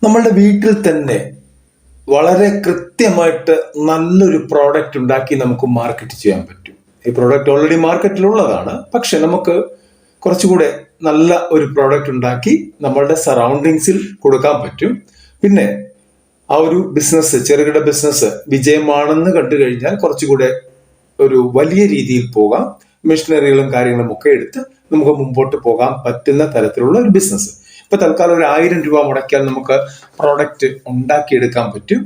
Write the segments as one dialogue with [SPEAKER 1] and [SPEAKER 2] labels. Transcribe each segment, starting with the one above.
[SPEAKER 1] നമ്മളുടെ വീട്ടിൽ തന്നെ വളരെ കൃത്യമായിട്ട് നല്ലൊരു പ്രോഡക്റ്റ് ഉണ്ടാക്കി നമുക്ക് മാർക്കറ്റ് ചെയ്യാൻ പറ്റും. ഈ പ്രോഡക്റ്റ് ഓൾറെഡി മാർക്കറ്റിലുള്ളതാണ്, പക്ഷെ നമുക്ക് കുറച്ചുകൂടെ നല്ല ഒരു പ്രോഡക്റ്റ് ഉണ്ടാക്കി നമ്മളുടെ സറൗണ്ടിങ്സിൽ കൊടുക്കാൻ പറ്റും. പിന്നെ ആ ഒരു ബിസിനസ്, ചെറുകിട ബിസിനസ് വിജയമാണെന്ന് കണ്ടു കഴിഞ്ഞാൽ കുറച്ചുകൂടെ ഒരു വലിയ രീതിയിൽ പോകാം. മെഷീനറികളും കാര്യങ്ങളും ഒക്കെ എടുത്ത് നമുക്ക് മുമ്പോട്ട് പോകാൻ പറ്റുന്ന തരത്തിലുള്ള ഒരു ബിസിനസ്. ഇപ്പൊ തൽക്കാലം ഒരു 1000 രൂപ മുടക്കിയാൽ നമുക്ക് പ്രോഡക്റ്റ് ഉണ്ടാക്കിയെടുക്കാൻ പറ്റും.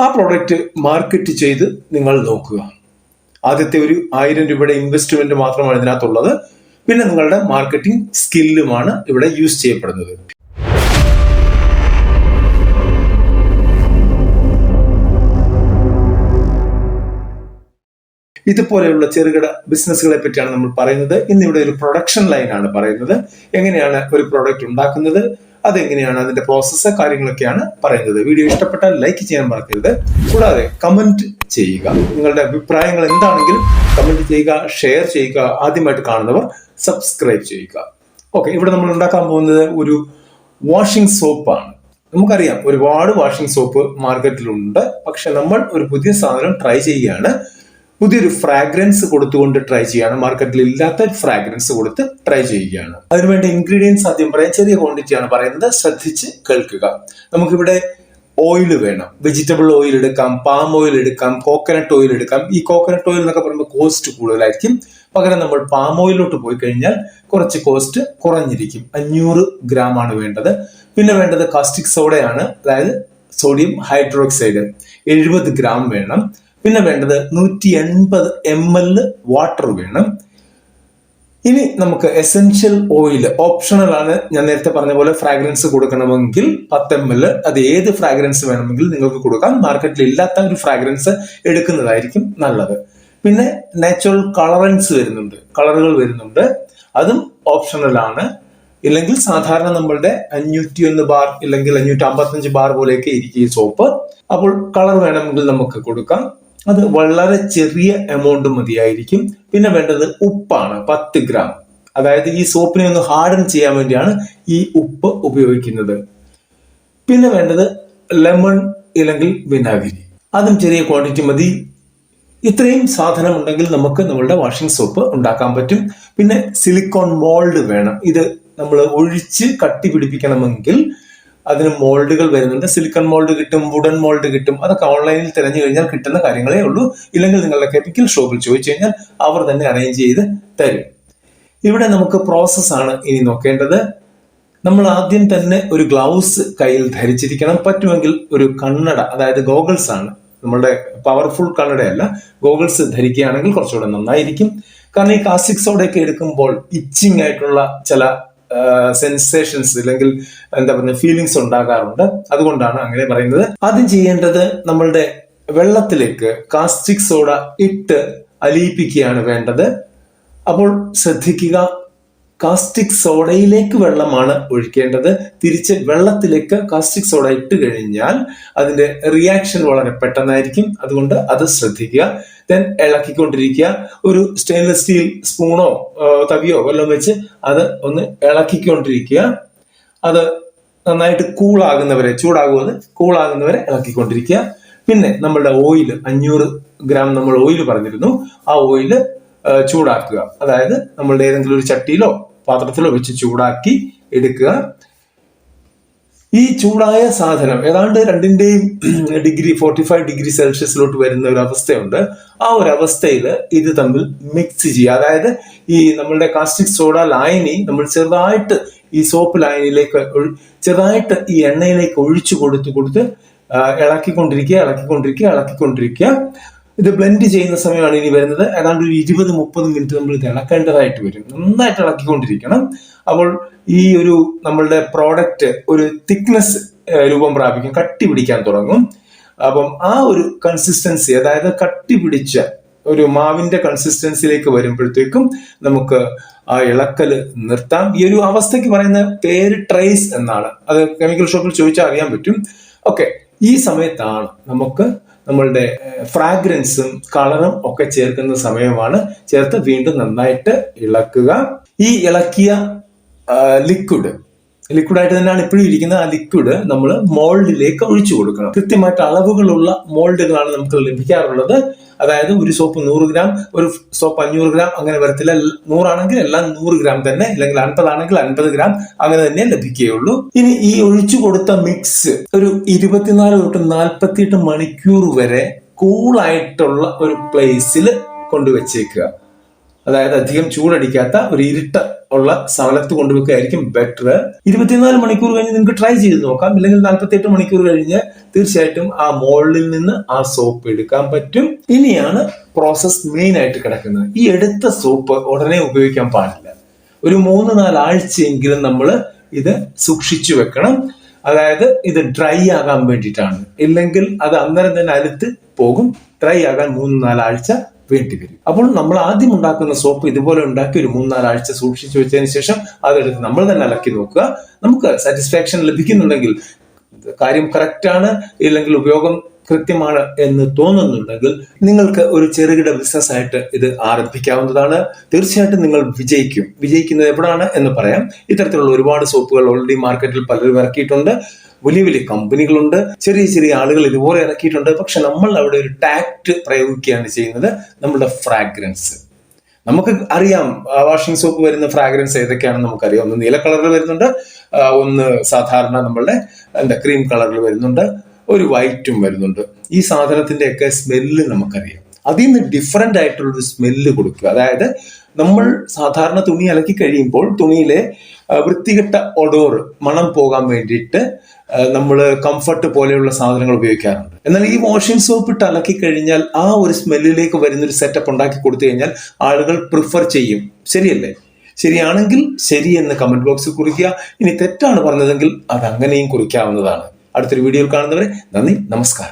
[SPEAKER 1] ആ പ്രോഡക്റ്റ് മാർക്കറ്റ് ചെയ്ത് നിങ്ങൾ നോക്കുക. ആദ്യത്തെ ഒരു 1000 രൂപയുടെ ഇൻവെസ്റ്റ്മെന്റ് മാത്രമാണ് ഇതിനകത്തുള്ളത്. പിന്നെ നിങ്ങളുടെ മാർക്കറ്റിംഗ് സ്കില്ലുമാണ് ഇവിടെ യൂസ് ചെയ്യപ്പെടുന്നത്. ഇതുപോലെയുള്ള ചെറുകിട ബിസിനസ്സുകളെ പറ്റിയാണ് നമ്മൾ പറയുന്നത്. ഇന്നിവിടെ ഒരു പ്രൊഡക്ഷൻ ലൈനാണ് പറയുന്നത്. എങ്ങനെയാണ് ഒരു പ്രോഡക്റ്റ് ഉണ്ടാക്കുന്നത്, അതെങ്ങനെയാണ് അതിന്റെ പ്രോസസ്സ്, കാര്യങ്ങളൊക്കെയാണ് പറയുന്നത്. വീഡിയോ ഇഷ്ടപ്പെട്ടാൽ ലൈക്ക് ചെയ്യാൻ മറക്കരുത്. കൂടാതെ കമന്റ് ചെയ്യുക. നിങ്ങളുടെ അഭിപ്രായങ്ങൾ എന്താണെങ്കിലും കമന്റ് ചെയ്യുക, ഷെയർ ചെയ്യുക. ആദ്യമായിട്ട് കാണുന്നവർ സബ്സ്ക്രൈബ് ചെയ്യുക. ഓക്കെ, ഇവിടെ നമ്മൾ ഉണ്ടാക്കാൻ പോകുന്നത് ഒരു വാഷിംഗ് സോപ്പാണ്. നമുക്കറിയാം ഒരുപാട് വാഷിംഗ് സോപ്പ് മാർക്കറ്റിലുണ്ട്. പക്ഷെ നമ്മൾ ഒരു പുതിയ സാധനം ട്രൈ ചെയ്യുകയാണ്. പുതിയൊരു ഫ്രാഗ്രൻസ് കൊടുത്തുകൊണ്ട് ട്രൈ ചെയ്യാണ്. മാർക്കറ്റിൽ ഇല്ലാത്ത ഫ്രാഗ്രൻസ് കൊടുത്ത് ട്രൈ ചെയ്യുകയാണ്. അതിനുവേണ്ട ഇൻഗ്രീഡിയൻസ് ആദ്യം പറയാം. ചെറിയ ക്വാണ്ടിറ്റിയാണ് പറയുന്നത്, ശ്രദ്ധിച്ച് കേൾക്കുക. നമുക്കിവിടെ ഓയിൽ വേണം. വെജിറ്റബിൾ ഓയിൽ എടുക്കാം, പാം ഓയിൽ എടുക്കാം, കോക്കനട്ട് ഓയിൽ എടുക്കാം. ഈ കോക്കനട്ട് ഓയിൽ എന്നൊക്കെ പറയുമ്പോൾ കോസ്റ്റ് കൂടുതലായിരിക്കും. പകരം നമ്മൾ പാം ഓയിലോട്ട് പോയി കഴിഞ്ഞാൽ കുറച്ച് കോസ്റ്റ് കുറഞ്ഞിരിക്കും. 500 ഗ്രാം ആണ് വേണ്ടത്. പിന്നെ വേണ്ടത് കാസ്റ്റിക് സോഡയാണ്, അതായത് സോഡിയം ഹൈഡ്രോക്സൈഡ് 70 ഗ്രാം വേണം. പിന്നെ വേണ്ടത് 180 ml വാട്ടർ വേണം. ഇനി നമുക്ക് എസെൻഷ്യൽ ഓയിൽ ഓപ്ഷണൽ ആണ്. ഞാൻ നേരത്തെ പറഞ്ഞ പോലെ ഫ്രാഗ്രൻസ് കൊടുക്കണമെങ്കിൽ 10 ml, അത് ഏത് ഫ്രാഗ്രൻസ് വേണമെങ്കിൽ നിങ്ങൾക്ക് കൊടുക്കാം. മാർക്കറ്റിൽ ഇല്ലാത്ത ഒരു ഫ്രാഗ്രൻസ് എടുക്കുന്നതായിരിക്കും നല്ലത്. പിന്നെ നാച്ചുറൽ കളറുകൾ വരുന്നുണ്ട്, അതും ഓപ്ഷണൽ ആണ്. ഇല്ലെങ്കിൽ സാധാരണ നമ്മളുടെ 501 ബാർ ഇല്ലെങ്കിൽ 555 ബാർ പോലെയൊക്കെ ഇരിക്കും ഈ സോപ്പ്. അപ്പോൾ കളർ വേണമെങ്കിൽ നമുക്ക് കൊടുക്കാം. അത് വളരെ ചെറിയ എമൗണ്ട് മതിയായിരിക്കും. പിന്നെ വേണ്ടത് ഉപ്പാണ്, 10 ഗ്രാം. അതായത് ഈ സോപ്പിനെ ഒന്ന് ഹാർഡൻ ചെയ്യാൻ വേണ്ടിയാണ് ഈ ഉപ്പ് ഉപയോഗിക്കുന്നത്. പിന്നെ വേണ്ടത് ലെമൺ ഇല്ലെങ്കിൽ വിനാഗിരി, അതും ചെറിയ ക്വാണ്ടിറ്റി മതി. ഇത്രയും സാധനം ഉണ്ടെങ്കിൽ നമുക്ക് നമ്മളുടെ വാഷിംഗ് സോപ്പ് ഉണ്ടാക്കാൻ പറ്റും. പിന്നെ സിലിക്കോൺ മോൾഡ് വേണം. ഇത് നമ്മൾ ഒഴിച്ച് കട്ടി പിടിപ്പിക്കണമെങ്കിൽ അതിന് മോൾഡുകൾ വരുന്നുണ്ട്. സിലിക്കൺ മോൾഡ് കിട്ടും, വുഡൻ മോൾഡ് കിട്ടും. അതൊക്കെ ഓൺലൈനിൽ തിരഞ്ഞു കഴിഞ്ഞാൽ കിട്ടുന്ന കാര്യങ്ങളേ ഉള്ളൂ. ഇല്ലെങ്കിൽ നിങ്ങളുടെ കെമിക്കൽ ഷോപ്പിൽ ചോദിച്ചു കഴിഞ്ഞാൽ അവർ തന്നെ അറേഞ്ച് ചെയ്ത് തരും. ഇവിടെ നമുക്ക് പ്രോസസ്സാണ് ഇനി നോക്കേണ്ടത്. നമ്മൾ ആദ്യം തന്നെ ഒരു ഗ്ലൗസ് കയ്യിൽ ധരിച്ചിരിക്കണം. പറ്റുമെങ്കിൽ ഒരു കണ്ണട, അതായത് ഗോഗിൾസ് ആണ്, നമ്മളുടെ പവർഫുൾ കണ്ണടയല്ല, ഗോഗിൾസ് ധരിക്കുകയാണെങ്കിൽ കുറച്ചുകൂടെ നന്നായിരിക്കും. കാരണം ഈ കാസ്റ്റിക് സോഡയൊക്കെ എടുക്കുമ്പോൾ ഇച്ചിങ് ആയിട്ടുള്ള ചില സെൻസേഷൻസ് അല്ലെങ്കിൽ എന്താ പറയുക ഫീലിങ്സ് ഉണ്ടാകാറുണ്ട്. അതുകൊണ്ടാണ് അങ്ങനെ പറയുന്നത്. ആദ്യം ചെയ്യേണ്ടത് നമ്മളുടെ വെള്ളത്തിലേക്ക് കാസ്റ്റിക് സോഡ ഇട്ട് അലിയിപ്പിക്കുകയാണ് വേണ്ടത്. അപ്പോൾ ശ്രദ്ധിക്കുക, കാസ്റ്റിക് സോഡയിലേക്ക് വെള്ളമാണ് ഒഴിക്കേണ്ടത്. തിരിച്ച് വെള്ളത്തിലേക്ക് കാസ്റ്റിക് സോഡ ഇട്ട് കഴിഞ്ഞാൽ അതിന്റെ റിയാക്ഷൻ വളരെ പെട്ടെന്നായിരിക്കും. അതുകൊണ്ട് അത് ശ്രദ്ധിക്കുക. ദെൻ ഇളക്കിക്കൊണ്ടിരിക്കുക. ഒരു സ്റ്റെയിൻലെസ് സ്റ്റീൽ സ്പൂണോ തവിയോ വല്ലതും വെച്ച് അത് ഒന്ന് ഇളക്കിക്കൊണ്ടിരിക്കുക. അത് നന്നായിട്ട് കൂളാകുന്നവരെ ഇളക്കിക്കൊണ്ടിരിക്കുക. പിന്നെ നമ്മളുടെ ഓയിൽ 500 ഗ്രാം നമ്മൾ ഓയിൽ പറഞ്ഞിരുന്നു. ആ ഓയിൽ ചൂടാക്കുക. അതായത് നമ്മളുടെ ഏതെങ്കിലും ഒരു ചട്ടിയിലോ പാത്രത്തിലോ വെച്ച് ചൂടാക്കി എടുക്കുക. ഈ ചൂടായ സാധനം ഏതാണ്ട് 45 ഡിഗ്രി സെൽഷ്യസിലോട്ട് വരുന്ന ഒരു അവസ്ഥയുണ്ട്. ആ ഒരു അവസ്ഥയിൽ ഇത് തമ്മിൽ മിക്സ് ചെയ്യുക. അതായത് ഈ നമ്മളുടെ കാസ്റ്റിക് സോഡ ലായനി നമ്മൾ ചെറുതായിട്ട് ഈ സോപ്പ് ലായനിയിലേക്ക് ചെറുതായിട്ട് ഈ എണ്ണയിലേക്ക് ഒഴിച്ചു കൊടുത്ത് ഇളക്കിക്കൊണ്ടിരിക്കുക. ഇത് ബ്ലെൻഡ് ചെയ്യുന്ന സമയമാണ് ഇനി വരുന്നത്. ഏതാണ്ട് ഒരു 20-30 മിനിറ്റ് നമ്മൾ ഇത് ഇളക്കേണ്ടതായിട്ട് വരും. നന്നായിട്ട് ഇളക്കിക്കൊണ്ടിരിക്കണം. അപ്പോൾ ഈ ഒരു നമ്മളുടെ പ്രോഡക്റ്റ് ഒരു തിക്നെസ് രൂപം പ്രാപിക്കും, കട്ടി പിടിക്കാൻ തുടങ്ങും. അപ്പം ആ ഒരു കൺസിസ്റ്റൻസി, അതായത് കട്ടി പിടിച്ച ഒരു മാവിന്റെ കൺസിസ്റ്റൻസിയിലേക്ക് വരുമ്പോഴത്തേക്കും നമുക്ക് ആ ഇളക്കല് നിർത്താം. ഈ ഒരു അവസ്ഥയ്ക്ക് പറയുന്ന പേര് ട്രേസ് എന്നാണ്. അത് കെമിക്കൽ ഷോപ്പിൽ ചോദിച്ചാൽ അറിയാൻ പറ്റും. ഓക്കെ, ഈ സമയത്താണ് നമുക്ക് നമ്മളുടെ ഫ്രാഗ്രൻസും കളറും ഒക്കെ ചേർക്കുന്ന സമയമാണ്. ചേർത്ത് വീണ്ടും നന്നായിട്ട് ഇളക്കുക. ഈ ഇളക്കിയ ലിക്വിഡ് ലിക്വിഡായിട്ട് തന്നെയാണ് ഇപ്പോഴും ഇരിക്കുന്നത്. ആ ലിക്വിഡ് നമ്മൾ മോൾഡിലേക്ക് ഒഴിച്ചു കൊടുക്കണം. കൃത്യമായിട്ട് അളവുകളുള്ള മോൾഡുകളാണ് നമുക്ക് ലഭിക്കാറുള്ളത്. അതായത് ഒരു സോപ്പ് 100 ഗ്രാം, ഒരു സോപ്പ് 500 ഗ്രാം അങ്ങനെ വരത്തില്ല. 100 ആണെങ്കിൽ എല്ലാം 100 ഗ്രാം തന്നെ, അല്ലെങ്കിൽ 50 ആണെങ്കിൽ 50 ഗ്രാം അങ്ങനെ തന്നെ ലഭിക്കുകയുള്ളൂ. ഇനി ഈ ഒഴിച്ചു കൊടുത്ത മിക്സ് ഒരു 24 തൊട്ട് 48 മണിക്കൂർ വരെ കൂളായിട്ടുള്ള ഒരു പ്ലേസിൽ കൊണ്ടുവച്ചേക്കുക. അതായത് അധികം ചൂടടിക്കാത്ത ഒരു ഇരുട്ട ഉള്ള സ്ഥലത്ത് കൊണ്ടുവെക്കുകയായിരിക്കും ബെറ്റർ. 24 മണിക്കൂർ കഴിഞ്ഞ് നിങ്ങൾക്ക് ട്രൈ ചെയ്ത് നോക്കാം. ഇല്ലെങ്കിൽ 48 മണിക്കൂർ കഴിഞ്ഞ് തീർച്ചയായിട്ടും ആ മോൾഡിൽ നിന്ന് ആ സോപ്പ് എടുക്കാൻ പറ്റും. ഇനിയാണ് പ്രോസസ് മെയിൻ ആയിട്ട് കിടക്കുന്നത്. ഈ എടുത്ത സോപ്പ് ഉടനെ ഉപയോഗിക്കാൻ പാടില്ല. ഒരു 3-4 ആഴ്ചയെങ്കിലും നമ്മൾ ഇത് സൂക്ഷിച്ചു വെക്കണം. അതായത് ഇത് ഡ്രൈ ആകാൻ വേണ്ടിയിട്ടാണ്. ഇല്ലെങ്കിൽ അത് അന്നേരം തന്നെ അലുത്ത് പോകും. ഡ്രൈ ആകാൻ 3-4 ആഴ്ച വേണ്ടി വരും. അപ്പോൾ നമ്മൾ ആദ്യം ഉണ്ടാക്കുന്ന സോപ്പ് ഇതുപോലെ ഉണ്ടാക്കി ഒരു 3-4 ആഴ്ച സൂക്ഷിച്ചു വെച്ചതിന് ശേഷം അതെടുത്ത് നമ്മൾ തന്നെ അലക്കി നോക്കുക. നമുക്ക് സാറ്റിസ്ഫാക്ഷൻ ലഭിക്കുന്നുണ്ടെങ്കിൽ, കാര്യം കറക്റ്റ് ആണ്, ഇല്ലെങ്കിൽ ഉപയോഗം കൃത്യമാണ് എന്ന് തോന്നുന്നുണ്ടെങ്കിൽ നിങ്ങൾക്ക് ഒരു ചെറുകിട ബിസിനസ് ആയിട്ട് ഇത് ആരംഭിക്കാവുന്നതാണ്. തീർച്ചയായിട്ടും നിങ്ങൾ വിജയിക്കും. വിജയിക്കുന്നത് എവിടാണ് എന്ന് പറയാം. ഇത്തരത്തിലുള്ള ഒരുപാട് സോപ്പുകൾ ഓൾറെഡി മാർക്കറ്റിൽ പലരും ഇറക്കിയിട്ടുണ്ട്. വലിയ വലിയ കമ്പനികളുണ്ട്, ചെറിയ ചെറിയ ആളുകൾ ഇതുപോലെ ഇറക്കിയിട്ടുണ്ട്. പക്ഷെ നമ്മൾ അവിടെ ഒരു ടാക്ട് പ്രയോഗിക്കുകയാണ് ചെയ്യുന്നത്. നമ്മുടെ ഫ്രാഗ്രൻസ് നമുക്ക് അറിയാം. വാഷിംഗ് സോപ്പ് വരുന്ന ഫ്രാഗ്രൻസ് ഏതൊക്കെയാണെന്ന് നമുക്കറിയാം. ഒന്ന് നീല കളറിൽ വരുന്നുണ്ട്, ഒന്ന് സാധാരണ നമ്മളുടെ ക്രീം കളറിൽ വരുന്നുണ്ട്, ഒരു വൈറ്റും വരുന്നുണ്ട്. ഈ സാധനത്തിന്റെ ഒക്കെ സ്മെല്ല് നമുക്കറിയാം. അതിൽ നിന്ന് ഡിഫറെന്റ് ആയിട്ടുള്ളൊരു സ്മെല്ല് കൊടുക്കുക. അതായത് നമ്മൾ സാധാരണ തുണി അലക്കി കഴിയുമ്പോൾ തുണിയിലെ വൃത്തികെട്ട ഒഡോർ മണം പോകാൻ വേണ്ടിയിട്ട് നമ്മൾ കംഫർട്ട് പോലെയുള്ള സാധനങ്ങൾ ഉപയോഗിക്കാറുണ്ട്. എന്നാൽ ഈ വാഷിംഗ് സോപ്പ് ഇട്ട് അലക്കി കഴിഞ്ഞാൽ ആ ഒരു സ്മെല്ലിലേക്ക് വരുന്നൊരു സെറ്റപ്പ് ഉണ്ടാക്കി കൊടുത്തു കഴിഞ്ഞാൽ ആളുകൾ പ്രിഫർ ചെയ്യും. ശരിയല്ലേ? ശരിയാണെങ്കിൽ ശരി എന്ന് കമന്റ് ബോക്സിൽ കുറിക്കുക. ഇനി തെറ്റാണ് പറഞ്ഞതെങ്കിൽ അത് അങ്ങനെയും കുറിക്കാവുന്നതാണ്. അടുത്തൊരു വീഡിയോയിൽ കാണുന്നവരെ നന്ദി, നമസ്കാരം.